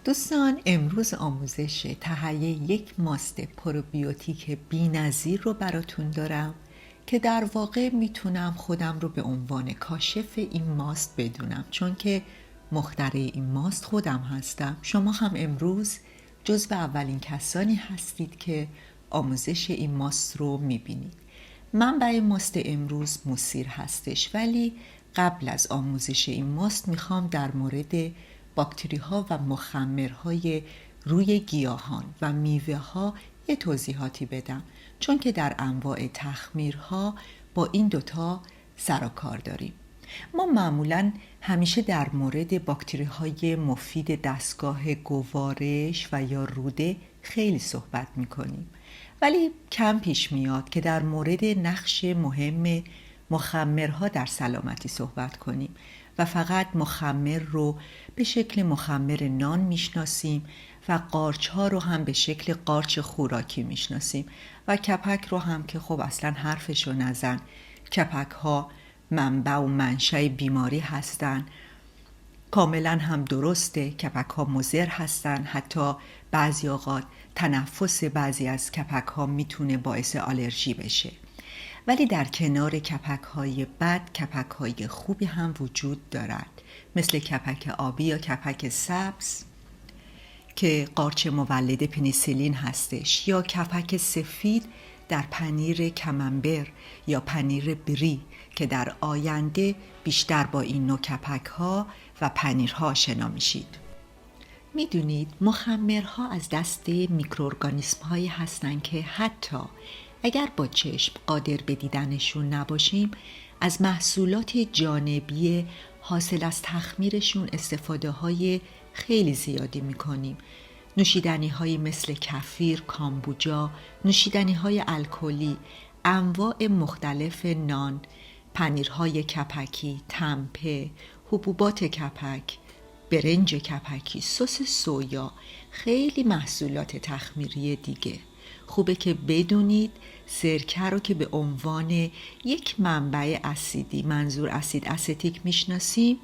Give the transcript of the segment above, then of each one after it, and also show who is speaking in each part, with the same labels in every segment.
Speaker 1: دوستان، امروز آموزش تهیه یک ماست پروبیوتیک بی‌نظیر رو براتون دارم که در واقع میتونم خودم رو به عنوان کاشف این ماست بدونم، چون که مخترع این ماست خودم هستم. شما هم امروز جزو اولین کسانی هستید که آموزش این ماست رو میبینید. منبع ماست امروز موسیر هستش، ولی قبل از آموزش این ماست میخوام در مورد باکتری ها و مخمرهای روی گیاهان و میوه ها یه توضیحاتی بدم، چون که در انواع تخمیرها با این دوتا سر و کار داریم. ما معمولاً همیشه در مورد باکتری های مفید دستگاه گوارش و یا روده خیلی صحبت میکنیم، ولی کم پیش میاد که در مورد نقش مهم مخمرها در سلامتی صحبت کنیم و فقط مخمر رو به شکل مخمر نان میشناسیم و قارچ ها رو هم به شکل قارچ خوراکی میشناسیم و کپک رو هم که خب اصلا حرفشو نزن. کپک ها منبع و منشأ بیماری هستن. کاملا هم درسته، کپک ها مضر هستن. حتی بعضی اوقات تنفس بعضی از کپک ها میتونه باعث آلرژی بشه. ولی در کنار کپک های بد، کپک های خوبی هم وجود دارد، مثل کپک آبی یا کپک سبز که قارچ مولد پنیسیلین هستش، یا کپک سفید در پنیر کمنبر یا پنیر بری که در آینده بیشتر با این نوع کپک ها و پنیرها آشنا میشید. میدونید مخمرها از دست میکروارگانیسم هایی هستن که حتی اگر با چشم قادر به دیدنشون نباشیم، از محصولات جانبی حاصل از تخمیرشون استفاده های خیلی زیادی میکنیم. نوشیدنی های مثل کفیر، کامبوجا، نوشیدنی های الکلی، انواع مختلف نان، پنیرهای کپکی، تمپه، حبوبات کپک، برنج کپکی، سس سویا، خیلی محصولات تخمیری دیگه. خوبه که بدونید سرکه رو که به عنوان یک منبع اسیدی، منظور اسید استیک میشناسیم،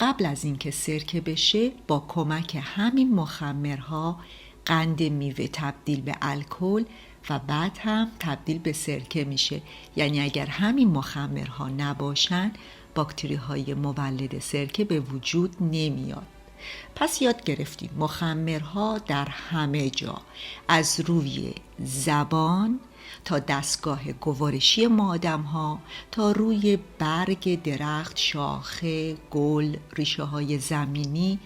Speaker 1: قبل از اینکه سرکه بشه با کمک همین مخمرها قند میوه تبدیل به الکل و بعد هم تبدیل به سرکه میشه. یعنی اگر همین مخمرها نباشن، باکتری های مولد سرکه به وجود nemiad. پس یاد گرفتیم مخمرها در همه جا، از روی زبان تا دستگاه گوارشی ما آدم ها، تا روی برگ درخت، شاخه، گل، ریشه های زمینی،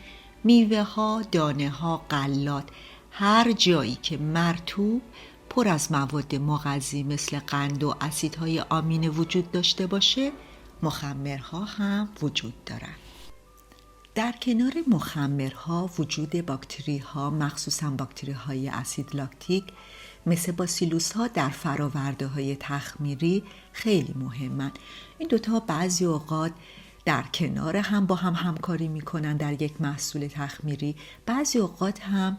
Speaker 1: میوه ها، دانه ها، غلات، هر جایی که مرطوب پر از مواد مغذی مثل قند و اسیدهای آمینه وجود داشته باشه، مخمرها هم وجود دارند. در کنار مخمرها وجود باکتری ها، مخصوصا باکتری های اسید لاکتیک مثل باسیلوس ها در فراورده های تخمیری خیلی مهمن. این دوتا بعضی اوقات در کنار هم با هم همکاری میکنن در یک محصول تخمیری، بعضی اوقات هم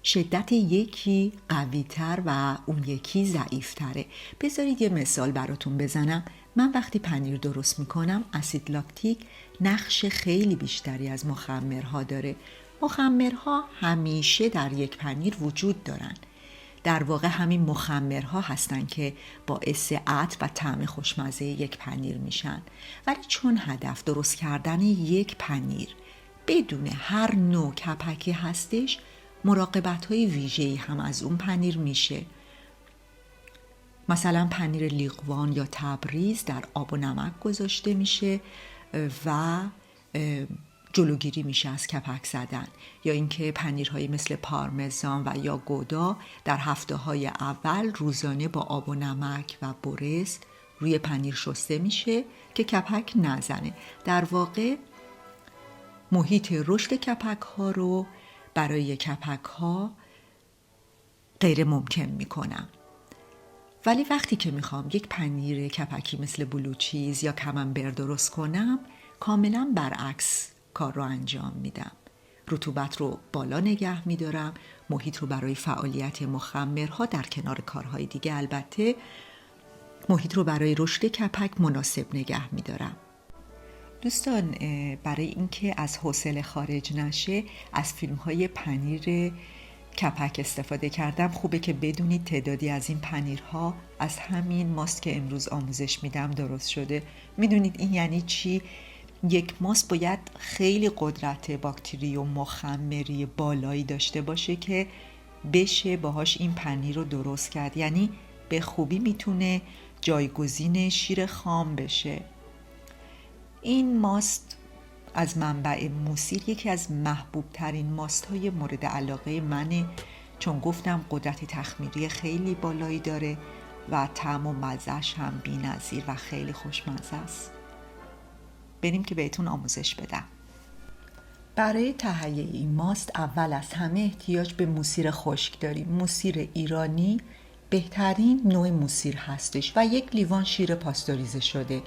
Speaker 1: شدت یکی قوی‌تر و اون یکی ضعیف‌تره. بذارید یه مثال براتون بزنم. من وقتی پنیر درست میکنم، اسید لاکتیک نقش خیلی بیشتری از مخمرها داره. مخمرها همیشه در یک پنیر وجود دارن. در واقع همین مخمرها هستن که باعث عطر و طعم خوشمزه یک پنیر میشن. ولی چون هدف درست کردن یک پنیر بدون هر نوع کپکی هستش، مراقبت‌های ویژه‌ای هم از اون پنیر میشه. مثلا پنیر لیقوان یا تبریز در آب و نمک گذاشته میشه و جلوگیری میشه از کپک زدن، یا اینکه پنیرهای مثل پارمزان و یا گودا در هفته‌های اول روزانه با آب و نمک و برس روی پنیر شسته میشه که کپک نزنه. در واقع محیط رشد کپک ها رو برای کپک ها غیر ممکن میکنم. ولی وقتی که میخوام یک پنیر کپکی مثل بلوچیز یا کمنبر درست کنم، کاملا برعکس کار رو انجام میدم. رطوبت رو بالا نگه میدارم، محیط رو برای فعالیت مخمرها در کنار کارهای دیگه البته محیط رو برای رشد کپک مناسب نگه میدارم. دوستان، برای اینکه از حوصله خارج نشه از فیلم‌های پنیر کپک استفاده کردم. خوبه که بدونید تعدادی از این پنیرها از همین ماست که امروز آموزش میدم درست شده. میدونید این یعنی چی؟ یک ماست باید خیلی قدرت باکتری و مخمری بالایی داشته باشه که بشه باهاش این پنیر رو درست کرد. یعنی به خوبی میتونه جایگزین شیر خام بشه. این ماست از منبع موسیر یکی از محبوب ترین ماست های مورد علاقه منه، چون گفتم قدرت تخمیری خیلی بالایی داره و طعم و مزه‌اش هم بی‌نظیر و خیلی خوشمزه است. بریم که بهتون آموزش بدم. برای تهیه این ماست اول از همه احتیاج به موسیر خشک داریم. موسیر ایرانی بهترین نوع موسیر هستش و یک لیوان شیر پاستوریزه شده.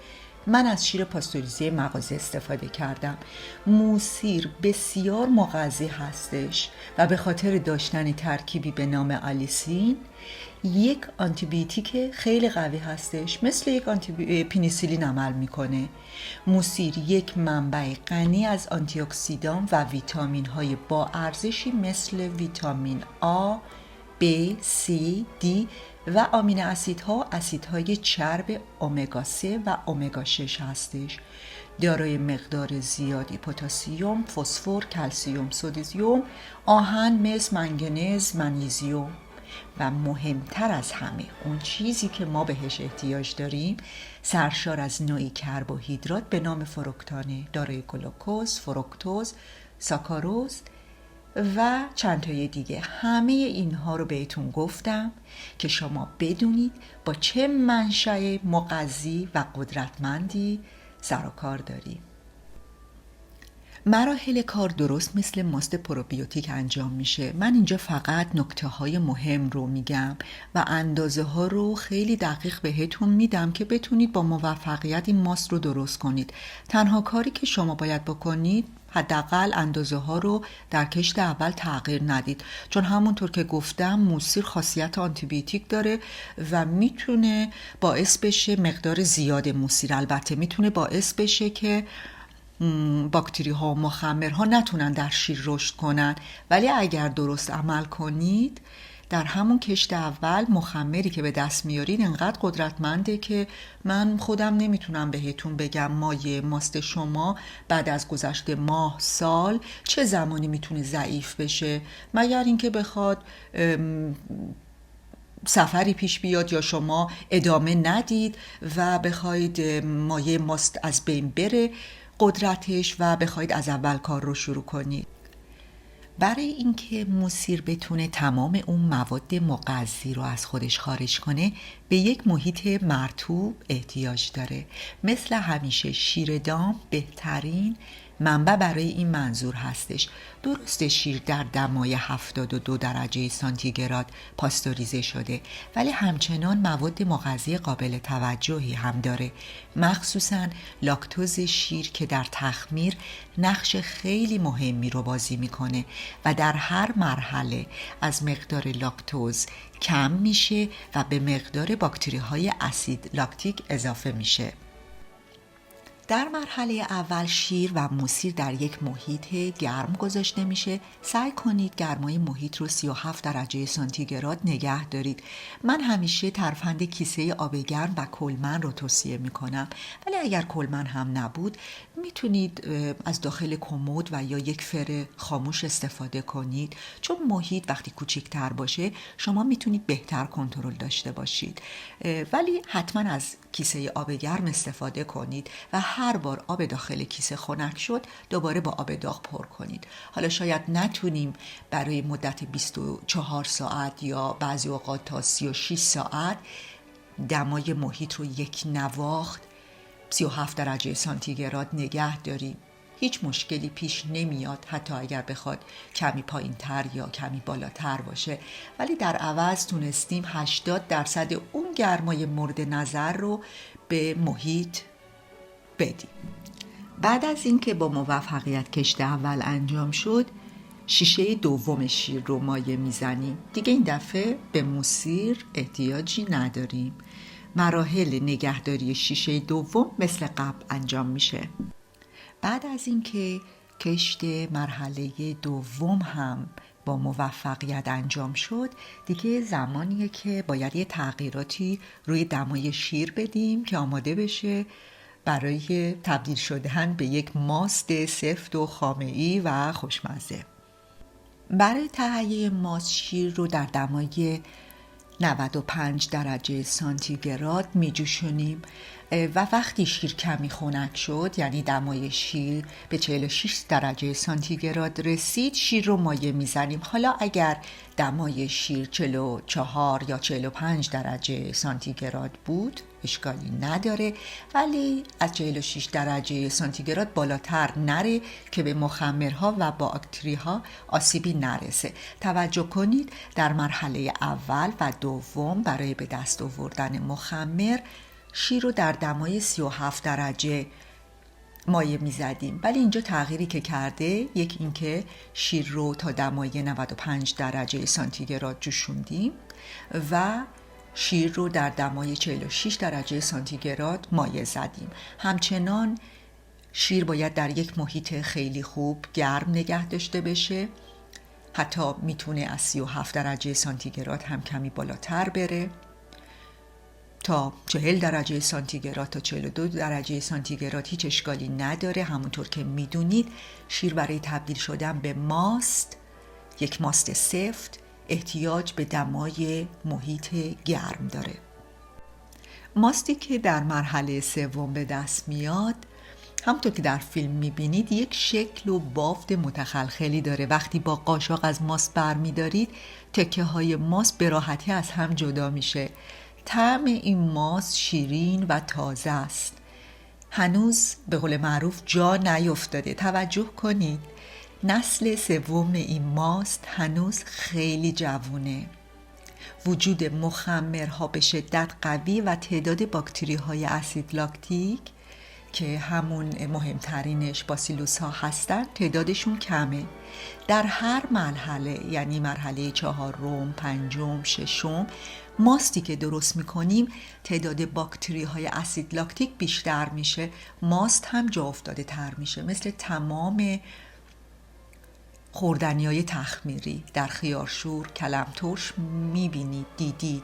Speaker 1: من از شیر پاستوریزه مغازه استفاده کردم. موسیر بسیار مغذی هستش و به خاطر داشتن ترکیبی به نام آلیسین یک آنتیبیوتیک خیلی قوی هستش، مثل یک پنیسیلین عمل میکنه. موسیر یک منبع غنی از آنتی اکسیدان و ویتامین های با ارزشی مثل ویتامین آ، B، C، D و آمینو اسیدها، اسیدهای چرب امگا 3 و امگا 6 هستش. دارای مقدار زیادی پتاسیم، فسفر، کلسیم، سدیم، آهن، مس، منگنز، منیزیم و مهمتر از همه اون چیزی که ما بهش احتیاج داریم، سرشار از نوعی کربوهیدرات به نام فروکتانه، دارای گلوکوز، فرکتوز، ساکاروز و چند تای دیگه. همه اینها رو بهتون گفتم که شما بدونید با چه منشأ مغذی و قدرتمندی سر و کار داریم. مراحل کار درست مثل ماست پروبیوتیک انجام میشه. من اینجا فقط نکته های مهم رو میگم و اندازه ها رو خیلی دقیق بهتون میدم که بتونید با موفقیت این ماست رو درست کنید. تنها کاری که شما باید بکنید حداقل اندازه ها رو در کشت اول تغییر ندید، چون همونطور که گفتم موسیر خاصیت آنتیبیوتیک داره و میتونه باعث بشه مقدار زیاد موسیر، البته میتونه باعث بشه که باکتری ها و مخمرها نتونن در شیر رشد کنن، ولی اگر درست عمل کنید در همون کشت اول مخمری که به دست میارید انقدر قدرتمنده که من خودم نمیتونم بهتون بگم مایه ماست شما بعد از گذشت ماه، سال چه زمانی میتونه ضعیف بشه، مگر اینکه بخواد سفری پیش بیاد یا شما ادامه ندید و بخواید مایه ماست از بین بره قدرتش و بخواید از اول کار رو شروع کنید. برای اینکه موسیر بتونه تمام اون مواد مغذی رو از خودش خارج کنه به یک محیط مرطوب احتیاج داره. مثل همیشه شیر دام بهترین منبع برای این منظور هستش. درسته شیر در دمای 72 درجه سانتیگراد پاستوریزه شده، ولی همچنان مواد مغذی قابل توجهی هم داره، مخصوصاً لاکتوز شیر که در تخمیر نقش خیلی مهمی رو بازی میکنه و در هر مرحله از مقدار لاکتوز کم میشه و به مقدار باکتری های اسید لاکتیک اضافه میشه. در مرحله اول شیر و موسیر در یک محیط گرم گذاشته میشه. سعی کنید گرمای محیط رو 37 درجه سانتیگراد نگه دارید. من همیشه ترفند کیسه آب گرم و کلمن رو توصیه میکنم، ولی اگر کلمن هم نبود میتونید از داخل کمد و یا یک فر خاموش استفاده کنید، چون محیط وقتی کوچکتر باشه شما میتونید بهتر کنترل داشته باشید، ولی حتما از کیسه آب گرم استفاده کنید و هر بار آب داخل کیسه خنک شد دوباره با آب داغ پر کنید. حالا شاید نتونیم برای مدت 24 ساعت یا بعضی اوقات تا 36 ساعت دمای محیط رو یک نواخت 37 درجه سانتیگراد نگه داریم. هیچ مشکلی پیش نمیاد حتی اگر بخواد کمی پایین تر یا کمی بالاتر باشه، ولی در عوض تونستیم 80% اون گرمای مورد نظر رو به محیط بدیم. بعد از اینکه با موفقیت کشت اول انجام شد، شیشه دوم شیر رو مایه میزنیم. دیگه این دفعه به موسیر احتیاجی نداریم. مراحل نگهداری شیشه دوم مثل قبل انجام میشه. بعد از اینکه کشت مرحله دوم هم با موفقیت انجام شد، دیگه زمانیه که باید یه تغییراتی روی دمای شیر بدیم که آماده بشه برای تبدیل شدن به یک ماست سفت و خامه‌ای و خوشمزه. برای تهیه ماست شیر رو در دمای 95 درجه سانتیگراد می جوشونیم و وقتی شیر کمی خنک شد، یعنی دمای شیر به 46 درجه سانتیگراد رسید، شیر رو مایه می زنیم. حالا اگر دمای شیر 44 یا 45 درجه سانتیگراد بود اشکالی نداره، ولی از 46 درجه سانتیگراد بالاتر نره که به مخمرها و باکتریها آسیبی نرسه. توجه کنید در مرحله اول و دوم برای به دست آوردن مخمر شیر رو در دمای 37 درجه مایه میزدیم، ولی اینجا تغییری که کرده، یک اینکه شیر رو تا دمای 95 درجه سانتیگراد جوشوندیم و شیر رو در دمای 46 درجه سانتیگراد مایه زدیم. همچنان شیر باید در یک محیط خیلی خوب گرم نگه داشته بشه، حتی میتونه از 37 درجه سانتیگراد هم کمی بالاتر بره تا 40 درجه سانتیگراد تا 42 درجه سانتیگراد هیچ اشکالی نداره. همونطور که میدونید شیر برای تبدیل شدن به ماست، یک ماست سفت، احتیاج به دمای محیط گرم داره. ماستی که در مرحله سوم به دست میاد، همونطور که در فیلم میبینید یک شکل و بافت متخلخلی داره. وقتی با قاشق از ماست برمیدارید تکه های ماست به راحتی از هم جدا میشه. طعم این ماست شیرین و تازه است، هنوز به قول معروف جا نیفتاده. توجه کنید نسل سوم این ماست هنوز خیلی جوونه. وجود مخمرها به شدت قوی و تعداد باکتری های اسید لاکتیک که همون مهمترینش باسیلوس ها هستن تعدادشون کمه. در هر مرحله، یعنی مرحله 4، 5، 6، ماستی که درست میکنیم تعداد باکتری های اسید لاکتیک بیشتر میشه، ماست هم جا افتاده تر میشه. مثل تمام خوردنی‌های تخمیری در خیارشور، کلم ترش دیدید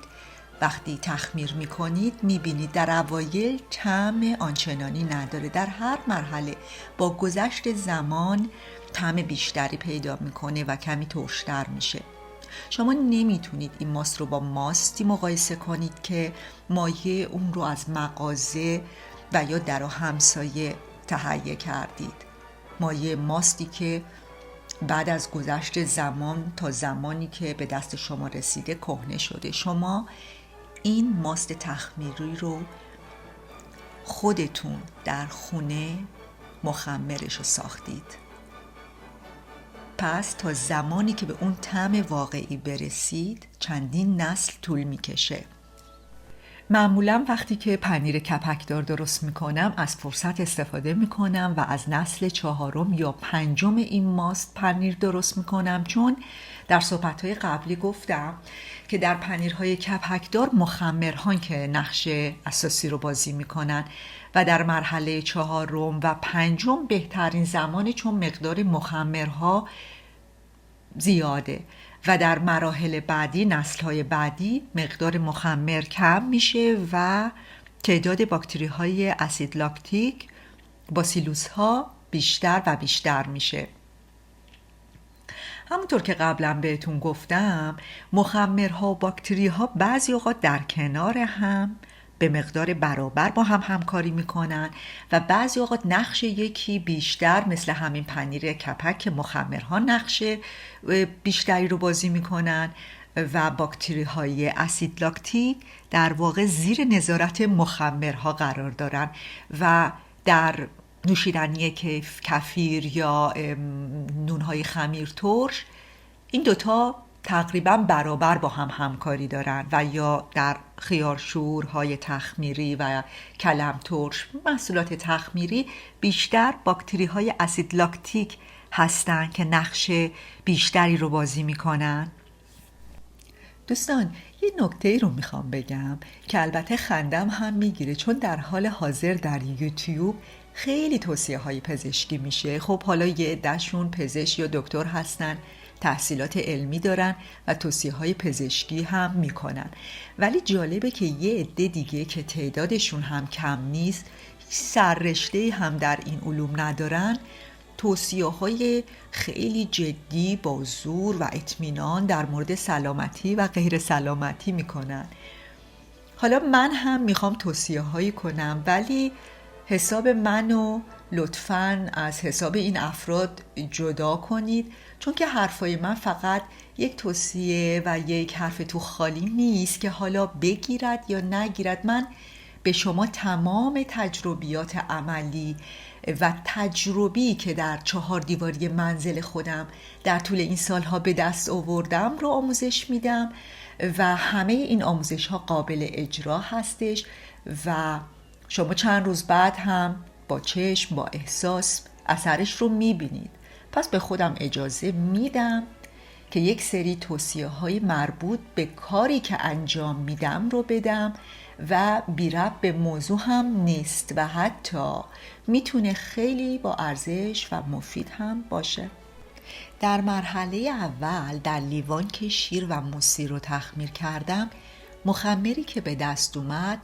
Speaker 1: وقتی تخمیر میکنید میبینید در اوایل طعم آنچنانی نداره، در هر مرحله با گذشت زمان طعم بیشتری پیدا میکنه و کمی ترشتر میشه. شما نمیتونید این ماست رو با ماستی مقایسه کنید که مایه اون رو از مغازه و یا در و همسایه تهیه کردید. مایه ماستی که بعد از گذشت زمان تا زمانی که به دست شما رسیده کهنه شده. شما این ماست تخمیری رو خودتون در خونه مخمرش رو ساختید، پس تا زمانی که به اون طعم واقعی برسید چندین نسل طول میکشه. معمولا وقتی که پنیر کپکدار درست میکنم از فرصت استفاده میکنم و از نسل 4 یا 5 این ماست پنیر درست میکنم، چون در صحبت‌های قبلی گفتم که در پنیرهای کپکدار مخمرها که نقش اساسی رو بازی میکنن و در مرحله 4 و 5 بهترین زمانه، چون مقدار مخمرها زیاده و در مراحل بعدی، نسل‌های بعدی مقدار مخمر کم میشه و تعداد باکتری های اسید لاکتیک، باسیلوس ها بیشتر و بیشتر میشه. همونطور که قبلا بهتون گفتم مخمرها و باکتری ها بعضی اوقات در کنار هم به مقدار برابر با هم همکاری میکنن و بعضی اوقات نقش یکی بیشتر، مثل همین پنیر کپک که مخمرها نقش بیشتری رو بازی میکنن و باکتری های اسید لاکتیک در واقع زیر نظارت مخمرها قرار دارن و در نوشیدنی کفیر یا نونهای خمیر ترش این دوتا تقریبا برابر با هم همکاری دارن و یا در خیارشورهای تخمیری و کلم ترش، محصولات تخمیری، بیشتر باکتری های اسید لاکتیک هستن که نقش بیشتری رو بازی میکنن. دوستان یه نکته رو میخوام بگم که البته خندم هم میگیره، چون در حال حاضر در یوتیوب خیلی توصیه های پزشکی میشه. خب حالا یه عده‌شون پزشک یا دکتر هستن، تحصیلات علمی دارن و توصیه های پزشکی هم میکنن، ولی جالبه که یه عده دیگه که تعدادشون هم کم نیست، سررشته هم در این علوم ندارن، توصیه های خیلی جدی با زور و اطمینان در مورد سلامتی و غیر سلامتی میکنن. حالا من هم میخوام توصیه هایی کنم، ولی حساب منو لطفاً از حساب این افراد جدا کنید، چون که حرفای من فقط یک توصیه و یک حرف تو خالی نیست که حالا بگیرد یا نگیرد. من به شما تمام تجربیات عملی و تجربی که در 4 دیواری منزل خودم در طول این سالها به دست آوردم رو آموزش میدم و همه این آموزش ها قابل اجرا هستش و شما چند روز بعد هم با چشم، با احساس اثرش رو میبینید. پس به خودم اجازه میدم که یک سری توصیه های مربوط به کاری که انجام میدم رو بدم و بی ربط به موضوع هم نیست و حتی میتونه خیلی با ارزش و مفید هم باشه. در مرحله اول در لیوان که شیر و موسی رو تخمیر کردم، مخمری که به دست اومد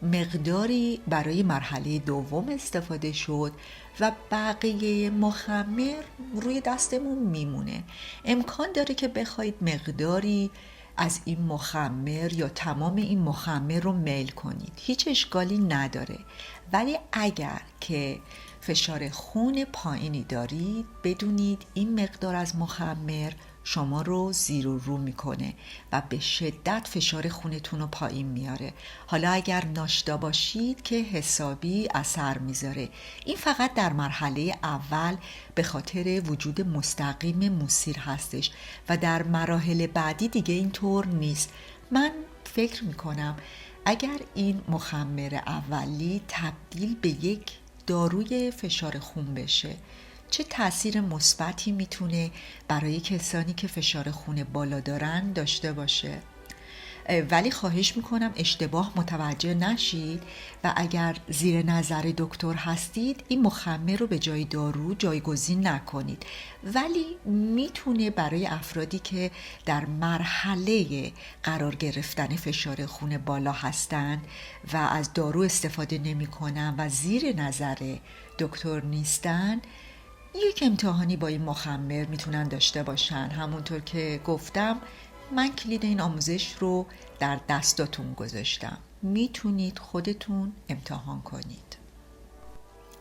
Speaker 1: مقداری برای مرحله دوم استفاده شد و بقیه مخمر روی دستمون میمونه. امکان داره که بخواید مقداری از این مخمر یا تمام این مخمر رو میل کنید، هیچ اشکالی نداره، ولی اگر که فشار خون پایینی دارید بدونید این مقدار از مخمر شما رو زیر و رو میکنه و به شدت فشار خونتون رو پایین میاره. حالا اگر ناشتا باشید که حسابی اثر میذاره. این فقط در مرحله اول به خاطر وجود مستقیم موسیر هستش و در مراحل بعدی دیگه اینطور نیست. من فکر میکنم اگر این مخمر اولی تبدیل به یک داروی فشار خون بشه، چه تأثیر مثبتی میتونه برای کسانی که فشار خون بالا دارن داشته باشه. ولی خواهش میکنم اشتباه متوجه نشید و اگر زیر نظر دکتر هستید این مخمر رو به جای دارو جایگزین نکنید، ولی میتونه برای افرادی که در مرحله قرار گرفتن فشار خون بالا هستند و از دارو استفاده نمی کنن و زیر نظر دکتر نیستن، یک امتحانی با این مخمر میتونن داشته باشن. همونطور که گفتم من کلید این آموزش رو در دستاتون گذاشتم، میتونید خودتون امتحان کنید.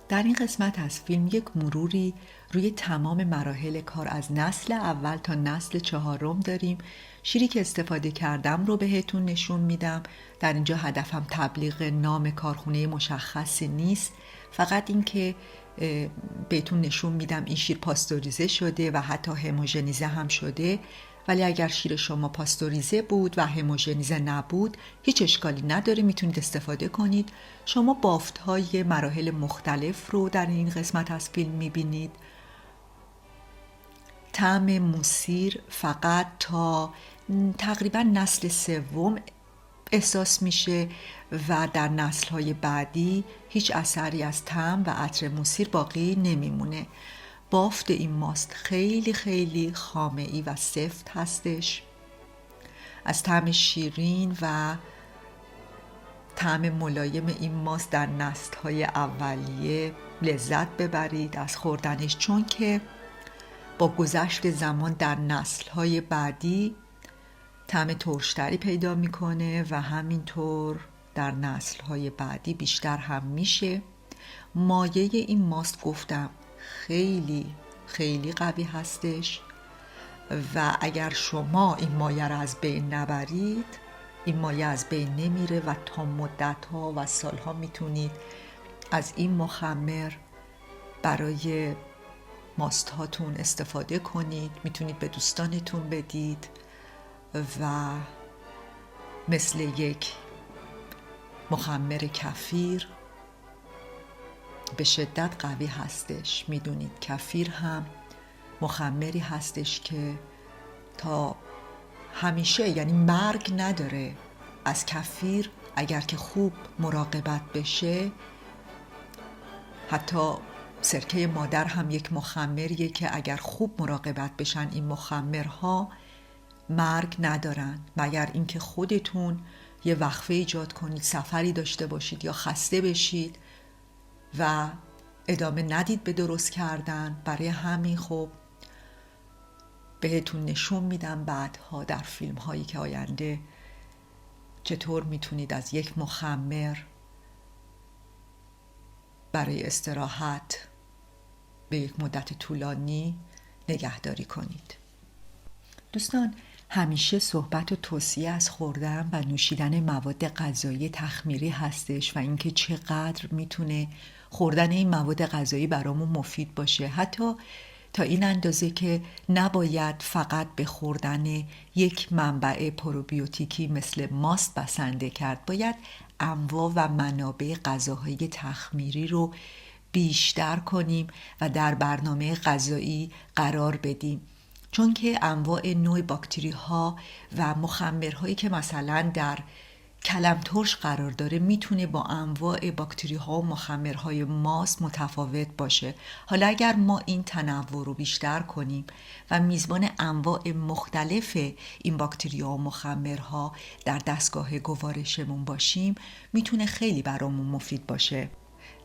Speaker 1: در این قسمت از فیلم یک مروری روی تمام مراحل کار از نسل اول تا نسل 4 داریم. شیری که استفاده کردم رو بهتون نشون میدم. در اینجا هدفم تبلیغ نام کارخونه مشخصی نیست، فقط این که بهتون نشون میدم این شیر پاستوریزه شده و حتی هموژنیزه هم شده. ولی اگر شیر شما پاستوریزه بود و هموژنیزه نبود هیچ اشکالی نداره، میتونید استفاده کنید. شما بافت‌های مراحل مختلف رو در این قسمت از فیلم میبینید. طعم موسیر فقط تا تقریبا نسل 3 احساس میشه و در نسل‌های بعدی هیچ اثری از طعم و عطر موسیر باقی نمیمونه. بافت این ماست خیلی خیلی خامه‌ای و سفت هستش. از طعم شیرین و طعم ملایم این ماست در نسل‌های اولیه لذت ببرید از خوردنش، چون که با گذشت زمان در نسل‌های بعدی طعم ترشتری پیدا میکنه و همینطور در نسل‌های بعدی بیشتر هم میشه. مایه این ماست گفتم خیلی خیلی قوی هستش و اگر شما این مایه رو از بین نبرید این مایه از بین نمیره و تا مدت‌ها و سال‌ها میتونید از این مخمر برای ماست هاتون استفاده کنید، میتونید به دوستانتون بدید و مثل یک مخمر کفیر به شدت قوی هستش. میدونید کفیر هم مخمری هستش که تا همیشه، یعنی مرگ نداره. از کفیر اگر که خوب مراقبت بشه حتی سرکه مادر هم یک مخمریه که اگر خوب مراقبت بشن این مخمرها مرگ ندارن، مگر اینکه خودتون یه وقفه ایجاد کنید، سفری داشته باشید یا خسته بشید و ادامه ندید به درست کردن. برای همین خب بهتون نشون میدم بعدها در فیلم هایی که آینده چطور میتونید از یک مخمر برای استراحت به یک مدت طولانی نگهداری کنید. دوستان، همیشه صحبت و توصیه از خوردن و نوشیدن مواد غذایی تخمیری هستش و اینکه چقدر میتونه خوردن این مواد غذایی برامون مفید باشه، حتی تا این اندازه که نباید فقط به خوردن یک منبع پروبیوتیکی مثل ماست بسنده کرد، باید انواع و منابع غذاهای تخمیری رو بیشتر کنیم و در برنامه غذایی قرار بدیم، چون که انواع نوع باکتری ها و مخمرهایی که مثلا در کلم ترش قرار داره میتونه با انواع باکتری ها و مخمرهای ماست متفاوت باشه. حالا اگر ما این تنوع رو بیشتر کنیم و میزبان انواع مختلف این باکتری ها و مخمرها در دستگاه گوارشمون باشیم، میتونه خیلی برامون مفید باشه.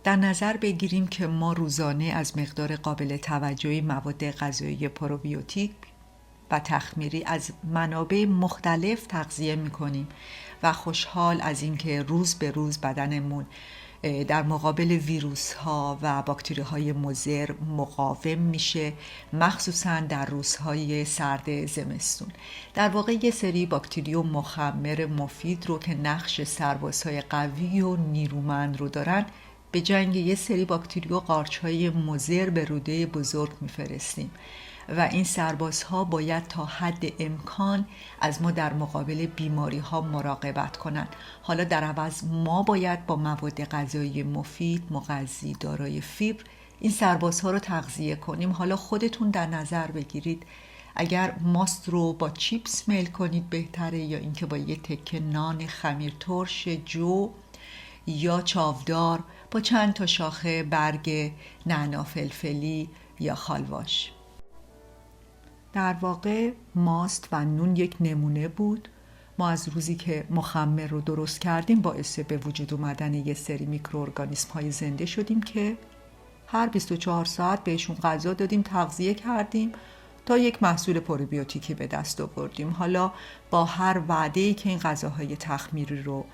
Speaker 1: در نظر بگیریم که ما روزانه از مقدار قابل توجهی مواد غذایی پروبیوتیک و تخمیری از منابع مختلف تغذیه میکنیم و خوشحال از اینکه روز به روز بدنمون در مقابل ویروس ها و باکتری های مضر مقاوم میشه، مخصوصا در روزهای سرد زمستون. در واقع یه سری باکتری و مخمر مفید رو که نقش سربازهای قوی و نیرومند رو دارن، به جنگ یه سری باکتری و قارچ‌های مضر به روده بزرگ میفرستیم و این سربازها باید تا حد امکان از ما در مقابل بیماری ها مراقبت کنند. حالا در عوض ما باید با مواد غذایی مفید، مغذی، دارای فیبر این سربازها رو تغذیه کنیم. حالا خودتون در نظر بگیرید اگر ماست رو با چیپس میل کنید بهتره یا اینکه با یه تکه نان خمیر ترش جو یا چاودار با چند تا شاخه برگ نعنا فلفلی یا خالواش. در واقع ماست و نون یک نمونه بود. ما از روزی که مخمر رو درست کردیم باعث به وجود اومدن یه سری میکروارگانیسم های زنده شدیم که هر 24 ساعت بهشون غذا دادیم، تغذیه کردیم تا یک محصول پروبیوتیکی به دست آوردیم. حالا با هر وعده‌ای که این غذاهای تخمیری رو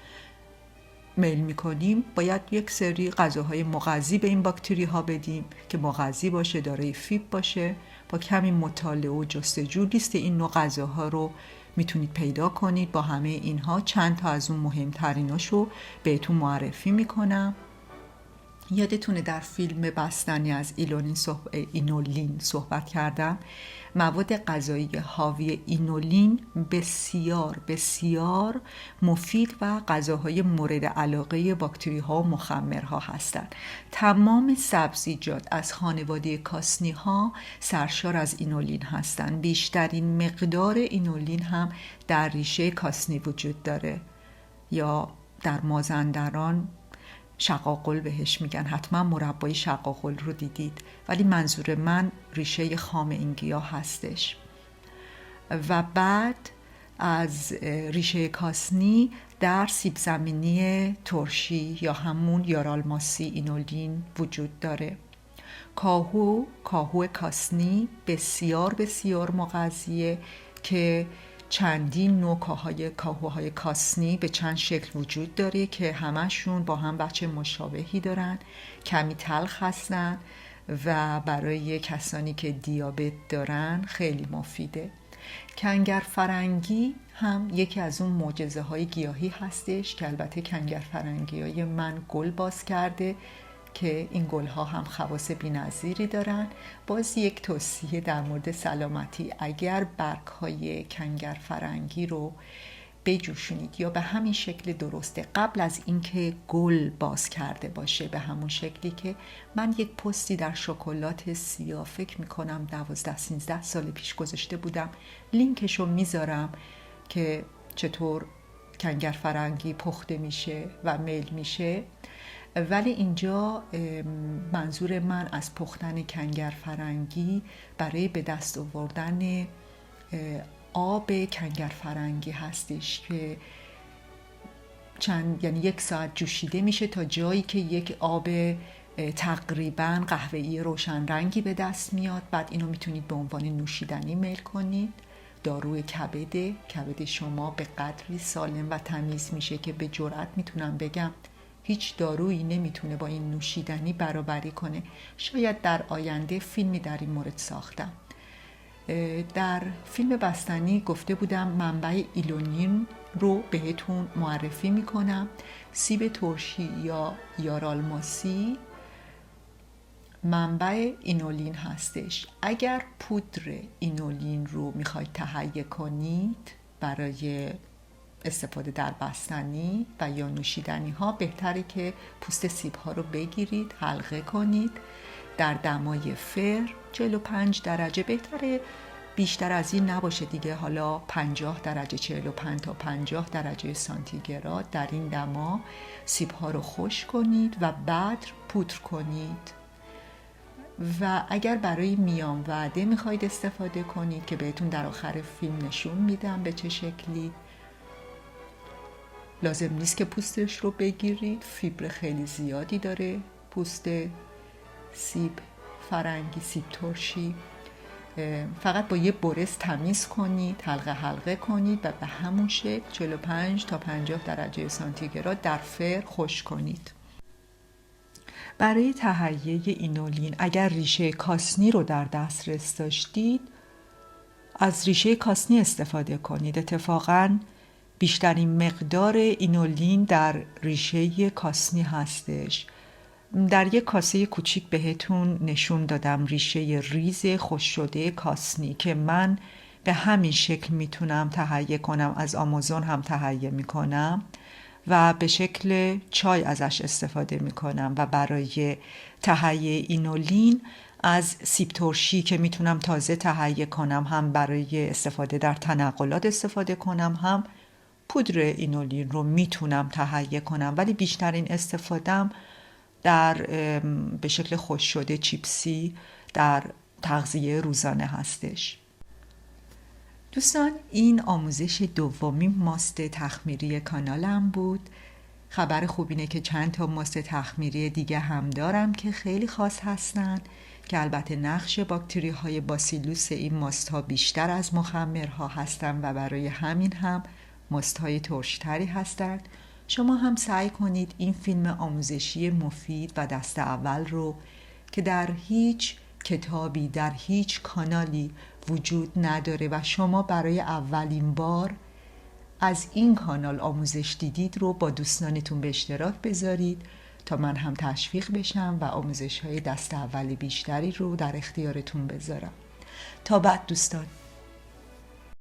Speaker 1: میل میکنیم باید یک سری غذاهای مغذی به این باکتری ها بدیم که مغذی باشه، دارای فیبر باشه. با کمی مطالعه و جستجو لیست این نوع غذاها رو میتونید پیدا کنید. با همه اینها چند تا از اون مهمتریناشو بهتون معرفی میکنم. یادتونه در فیلم بستنی از اینولین صحبت کردم. مواد غذایی حاوی اینولین بسیار بسیار مفید و غذاهای مورد علاقه باکتری ها و مخمرها هستند. تمام سبزیجات از خانواده کاسنی ها سرشار از اینولین هستند. بیشترین مقدار اینولین هم در ریشه کاسنی وجود داره یا در مازندران شقاقل بهش میگن. حتما مربای شقاقل رو دیدید، ولی منظور من ریشه خام این گیاه هستش. و بعد از ریشه کاسنی در سیب زمینی ترشی یا همون یارالماسی اینولین وجود داره. کاهو کاسنی بسیار بسیار مغذیه که چندین نوع کاهوهای کاسنی به چند شکل وجود داره که همشون با هم بچه مشابهی دارن، کمی تلخ هستن و برای کسانی که دیابت دارن خیلی مفیده. کنگر فرنگی هم یکی از اون معجزه های گیاهی هستش که البته کنگر فرنگی های من گل باز کرده که این گلها هم خواص بی‌نظیری دارن. باز یک توصیه در مورد سلامتی، اگر برگ‌های کنگر فرنگی رو بجوشونید یا به همین شکل درسته قبل از اینکه گل باز کرده باشه، به همون شکلی که من یک پستی در شکلات سیاه فکر میکنم 12-13 سال پیش گذاشته بودم، لینکشو میذارم که چطور کنگر فرنگی پخته میشه و میل میشه. ولی اینجا منظور من از پختن کنگر فرنگی برای به دست آوردن آب کنگر فرنگی هستش که یعنی 1 ساعت جوشیده میشه تا جایی که یک آب تقریبا قهوه‌ای روشن رنگی به دست میاد. بعد اینو میتونید به عنوان نوشیدنی میل کنید. داروی کبد شما به قدری سالم و تمیز میشه که به جرئت میتونم بگم هیچ دارویی نمیتونه با این نوشیدنی برابری کنه. شاید در آینده فیلمی در این مورد ساختم. در فیلم بستنی گفته بودم منبع ایلونین رو بهتون معرفی میکنم. سیب ترشی یا یارالماسی منبع اینولین هستش. اگر پودر اینولین رو میخواید تهیه کنید برای استفاده در بستنی و یا نوشیدنی ها، بهتره که پوست سیب ها رو بگیرید، حلقه کنید در دمای فر 45 درجه، بهتره بیشتر از این نباشه دیگه، حالا 50 درجه 45 تا 50 درجه سانتیگراد در این دما سیب ها رو خشک کنید و بعد پودر کنید. و اگر برای میان وعده میخواید استفاده کنید که بهتون در آخر فیلم نشون میدم به چه شکلی، لازم نیست که پوستش رو بگیرید، فیبر خیلی زیادی داره پوست سیب فرنگی، سیب ترشی. فقط با یه برس تمیز کنید، حلقه حلقه کنید و به همون شکل 45 تا 50 درجه سانتیگراد در فر خشک کنید. برای تهیه اینولین اگر ریشه کاسنی رو در دسترس داشتید از ریشه کاسنی استفاده کنید. اتفاقاً بیشترین مقدار اینولین در ریشه کاسنی هستش. در یک کاسه کوچیک بهتون نشون دادم ریشه ریز خشک شده کاسنی که من به همین شکل میتونم تهیه کنم، از آمازون هم تهیه میکنم و به شکل چای ازش استفاده میکنم. و برای تهیه اینولین از سیب ترشی که میتونم تازه تهیه کنم، هم برای استفاده در تنقلات استفاده کنم، هم پودر اینولین رو میتونم تهیه کنم، ولی بیشترین استفادهم در به شکل خشک شده چیپسی در تغذیه روزانه هستش. دوستان، این آموزش دومین ماست تخمیری کانالم بود. خبر خوب اینه که چند تا ماست تخمیری دیگه هم دارم که خیلی خاص هستن که البته نقش باکتری های باسیلوس این ماست ها بیشتر از مخمرها هستن و برای همین هم ماست های ترشتری هستن. شما هم سعی کنید این فیلم آموزشی مفید و دست اول رو که در هیچ کتابی در هیچ کانالی وجود نداره و شما برای اولین بار از این کانال آموزش دیدید رو با دوستانتون به اشتراک بذارید تا من هم تشویق بشم و آموزش های دست اول بیشتری رو در اختیارتون بذارم. تا بعد دوستان.